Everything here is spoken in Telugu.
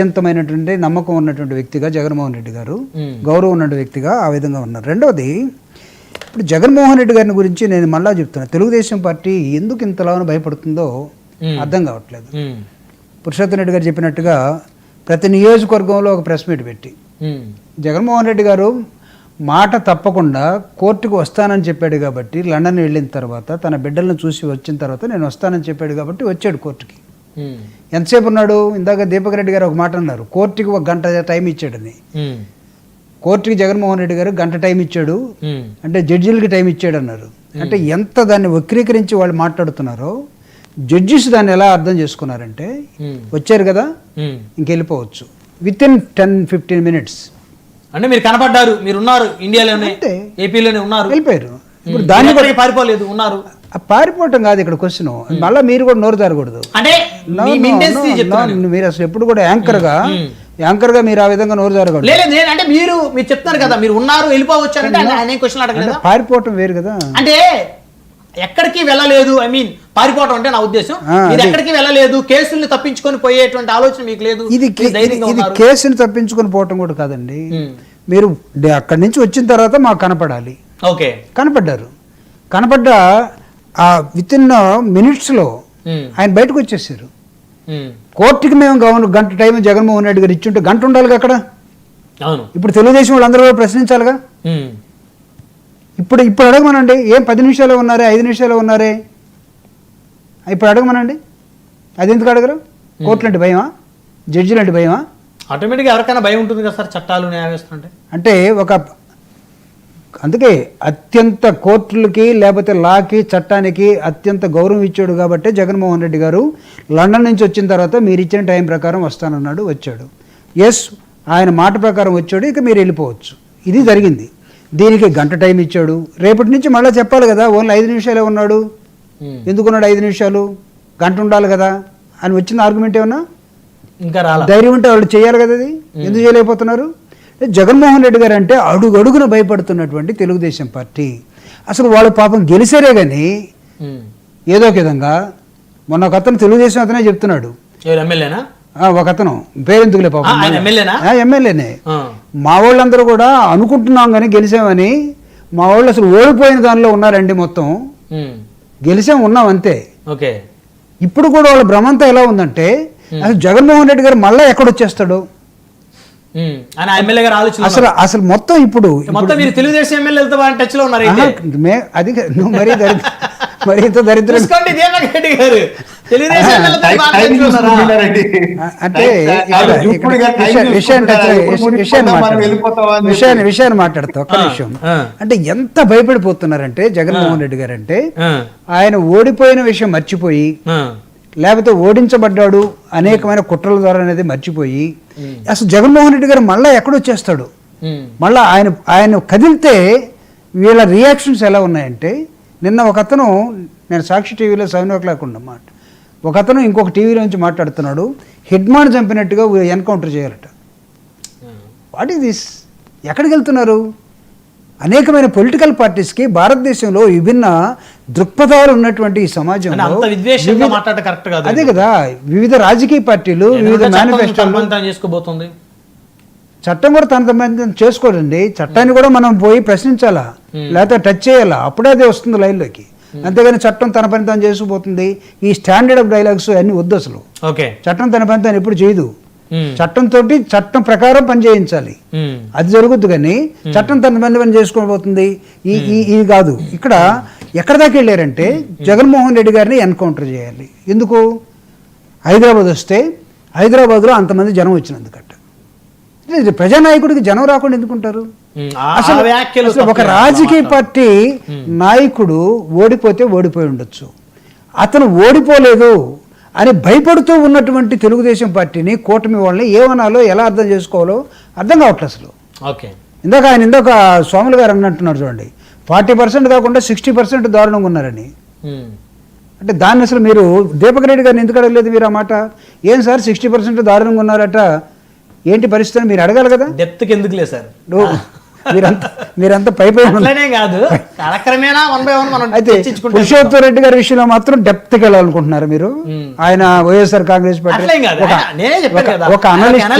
అత్యంతమైనటువంటి నమ్మకం ఉన్నటువంటి వ్యక్తిగా జగన్మోహన్ రెడ్డి గారు, గౌరవం ఉన్న వ్యక్తిగా ఆ విధంగా ఉన్నారు. రెండవది, ఇప్పుడు జగన్మోహన్ రెడ్డి గారిని గురించి నేను మళ్ళా చెప్తున్నా, తెలుగుదేశం పార్టీ ఎందుకు ఇంతలాగా భయపడుతుందో అర్థం కావట్లేదు. పురుషోత్తం రెడ్డి గారు చెప్పినట్టుగా ప్రతి నియోజకవర్గంలో ఒక ప్రెస్ మీట్ పెట్టి జగన్మోహన్ రెడ్డి గారు మాట తప్పకుండా కోర్టుకు వస్తానని చెప్పాడు కాబట్టి, లండన్ వెళ్ళిన తర్వాత తన బిడ్డలను చూసి వచ్చిన తర్వాత నేను వస్తానని చెప్పాడు కాబట్టి వచ్చాడు కోర్టుకి. ఎంతసేపు ఉన్నాడు? ఇందాక దీపక్ రెడ్డి గారు ఒక మాట అన్నారు, కోర్టుకి 1 గంట టైం ఇచ్చాడని. కోర్టుకి జగన్మోహన్ రెడ్డి గారు 1 గంట టైం ఇచ్చాడు అంటే జడ్జిలకి టైం ఇచ్చాడు అన్నారు. అంటే ఎంత దాన్ని వక్రీకరించి వాళ్ళు మాట్లాడుతున్నారో జడ్జిస్ దాన్ని ఎలా అర్థం చేసుకున్నారంటే, వచ్చారు కదా ఇంకెళ్ళిపోవచ్చు విత్ ఇన్ 10-15 minutes. అంటే మీరు కనపడ్డారు, మీరు ఉన్నారు, ఇండియాలోనే ఏపీలోనే ఉన్నారు, వెళ్ళిపోయారు. ఇప్పుడు దాన్ని కూడా పారిపోలేదు, ఉన్నారు. పారిపోవటం కాదు ఇక్కడ క్వశ్చన్. మళ్ళీ మీరు కూడా నోరు జారకూడదు. అంటే మీరు అసలు ఎప్పుడు కూడా యాంకర్ గా మీరు ఆ విధంగా నోరు జారకూడదు. అంటే మీరు చెప్తారు కదా, మీరు ఉన్నారు, వెళ్ళిపోవచ్చు అంటే క్వశ్చన్ అడగలేదు. పారిపోవటం వేరు కదా. అంటే ఎక్కడికి వెళ్ళలేదు, ఐ మీన్ పారిపోవటం అంటే నా ఉద్దేశం, మీరు ఎక్కడికి వెళ్ళలేదు, కేసుల్ని తప్పించుకొని పోయేటువంటి ఆలోచన మీకు లేదు. ఇది కేసుని తప్పించుకొని పోవటం కూడా కాదండి. మీరు అక్కడి నుంచి వచ్చిన తర్వాత మాకు కనపడాలి. ఓకే, కనపడ్డ ఆ విత్ ఇన్ మినిట్స్లో ఆయన బయటకు వచ్చేసారు. కోర్టుకి మేము గంట టైం జగన్మోహన్ రెడ్డి గారు ఇచ్చుంటే గంట ఉండాలిగా అక్కడ. ఇప్పుడు తెలుగుదేశం వాళ్ళందరూ కూడా ప్రశ్నించాలిగా. ఇప్పుడు అడగమనండి, ఏం 10 నిమిషాలు ఉన్నారే, 5 నిమిషాలు ఉన్నారే, ఇప్పుడు అడగమనండి. అది ఎందుకు అడగరు? కోర్టులు అంటే భయమా? జడ్జిలు అంటే భయమా? ఆటోమేటిక్గా ఎవరికైనా భయం ఉంటుంది కదా సార్, చట్టాలు న్యాయవ్యవస్థ అంటే. అందుకే అత్యంత కోర్టులకి లేకపోతే లాకి చట్టానికి అత్యంత గౌరవం ఇచ్చాడు కాబట్టి జగన్మోహన్ రెడ్డి గారు లండన్ నుంచి వచ్చిన తర్వాత మీరు ఇచ్చిన టైం ప్రకారం వస్తానన్నాడు, వచ్చాడు. ఎస్, ఆయన మాట ప్రకారం వచ్చాడు, ఇక మీరు వెళ్ళిపోవచ్చు. ఇది జరిగింది. దీనికి 1 గంట టైం ఇచ్చాడు. రేపటి నుంచి మళ్ళీ చెప్పాలి కదా, ఓన్లీ 5 నిమిషాలే ఉన్నాడు, ఎందుకున్నాడు 5 నిమిషాలు, గంట ఉండాలి కదా అని వచ్చిన ఆర్గ్యుమెంట్ ఏమన్నా ఇంకా ధైర్యం ఉంటే వాళ్ళు చేయాలి కదా. అది ఎందుకు చేయలేకపోతున్నారు? జగన్మోహన్ రెడ్డి గారు అంటే అడుగడుగున భయపడుతున్నటువంటి తెలుగుదేశం పార్టీ. అసలు వాళ్ళు పాపం గెలిచారే కానీ ఏదో ఒక విధంగా. మొన్న ఒక అతను తెలుగుదేశం అతనే చెప్తున్నాడు, ఒక అతను పేరెందుకులే పాపం, ఎమ్మెల్యేనే, మా వాళ్ళందరూ కూడా అనుకుంటున్నాం కానీ గెలిచామని, మా వాళ్ళు అసలు ఓడిపోయిన దానిలో ఉన్నారండి. మొత్తం గెలిచాం, ఉన్నాం అంతే. ఇప్పుడు కూడా వాళ్ళ భ్రమంతా ఎలా ఉందంటే, అసలు జగన్మోహన్ రెడ్డి గారు మళ్ళీ ఎక్కడొచ్చేస్తాడు అసలు మొత్తం. ఇప్పుడు తెలుగుదేశం ఎమ్మెల్యేలతో టచ్ లో ఉన్నారు. అది నువ్వు మరీ ఇంత దరిద్రం అంటే విషయాన్ని మాట్లాడతా ఒక్క నిమిషం. అంటే ఎంత భయపడిపోతున్నారంటే జగన్మోహన్ రెడ్డి గారు అంటే, ఆయన ఓడిపోయిన విషయం మర్చిపోయి, లేకపోతే ఓడించబడ్డాడు అనేకమైన కుట్రల ద్వారా అనేది మర్చిపోయి, అసలు జగన్మోహన్ రెడ్డి గారు మళ్ళీ ఎక్కడొచ్చేస్తాడు, మళ్ళీ ఆయన కదిలితే వీళ్ళ రియాక్షన్స్ ఎలా ఉన్నాయంటే, నిన్న ఒక అతను, నేను సాక్షి టీవీలో 7 o'clock ఉన్నమాట, ఒక అతను ఇంకొక టీవీలో నుంచి మాట్లాడుతున్నాడు, హిడ్మాన్ చంపినట్టుగా ఎన్కౌంటర్ చేయాలట. What is this? ఎక్కడికి వెళ్తున్నారు? అనేకమైన పొలిటికల్ పార్టీస్కి భారతదేశంలో విభిన్న దృక్పథాలు ఉన్నటువంటి ఈ సమాజంలో అదే కదా, వివిధ రాజకీయ పార్టీలు వివిధ మేనిఫెస్టోలు. చట్టం కూడా తన సంబంధం చేసుకోరండి. చట్టాన్ని కూడా మనం పోయి ప్రశ్నించాలా, లేకపోతే టచ్ చేయాలా, అప్పుడే అదే వస్తుంది లైన్లోకి. అంతేగాని చట్టం తన పని తాను చేసుకుపోతుంది. ఈ స్టాండర్డ్ ఆఫ్ డైలాగ్స్ అన్ని వద్దు అసలు. చట్టం తన పని తాను ఎప్పుడు చేయదు. చట్టంతో చట్టం ప్రకారం పని చేయించాలి, అది జరుగుద్దు. కానీ చట్టం తన పని చేసుకోబోతుంది ఇది కాదు. ఇక్కడ ఎక్కడ దాకా వెళ్ళారంటే, జగన్మోహన్ రెడ్డి గారిని ఎన్కౌంటర్ చేయాలి. ఎందుకు? హైదరాబాద్ వస్తే హైదరాబాద్లో అంతమంది జనం వచ్చినందుకట. ప్రజానాయకుడికి జనం రాకుండా ఎందుకుంటారు? అసలు ఒక రాజకీయ పార్టీ నాయకుడు ఓడిపోతే ఓడిపోయి ఉండొచ్చు, అతను ఓడిపోలేదు అని భయపడుతూ ఉన్నటువంటి తెలుగుదేశం పార్టీని, కూటమి వాళ్ళని ఏమనాలో, ఎలా అర్థం చేసుకోవాలో అర్థం కావట్లేదు అసలు. ఇందాక స్వాములు గారు అన్నట్టున్నారు చూడండి, 40% కాకుండా 60% దారుణంగా ఉన్నారని. అంటే దాన్ని అసలు మీరు దీపక్ రెడ్డి గారిని ఎందుకు అడగలేదు మీరు ఆ మాట? ఏం సార్ 60% దారుణంగా ఉన్నారట, ఏంటి పరిస్థితి అని మీరు అడగాలి కదా. డెప్త్కి ఎందుకు లేదు సార్? మీరంతా పై అట్లనే కాదు, కాలక్రమేణా 1 by 1 మనం అయితే చర్చించుకుంటాం. పురుషోత్తమ్ రెడ్డి గారి విషయంలో మాత్రం డెప్త్కి వెళ్ళాలనుకుంటున్నారు మీరు. ఆయన వైఎస్ఆర్ కాంగ్రెస్ పార్టీ అట్లేం కాదు, నేనే చెప్పాను కదా, ఒక అనలిస్ట్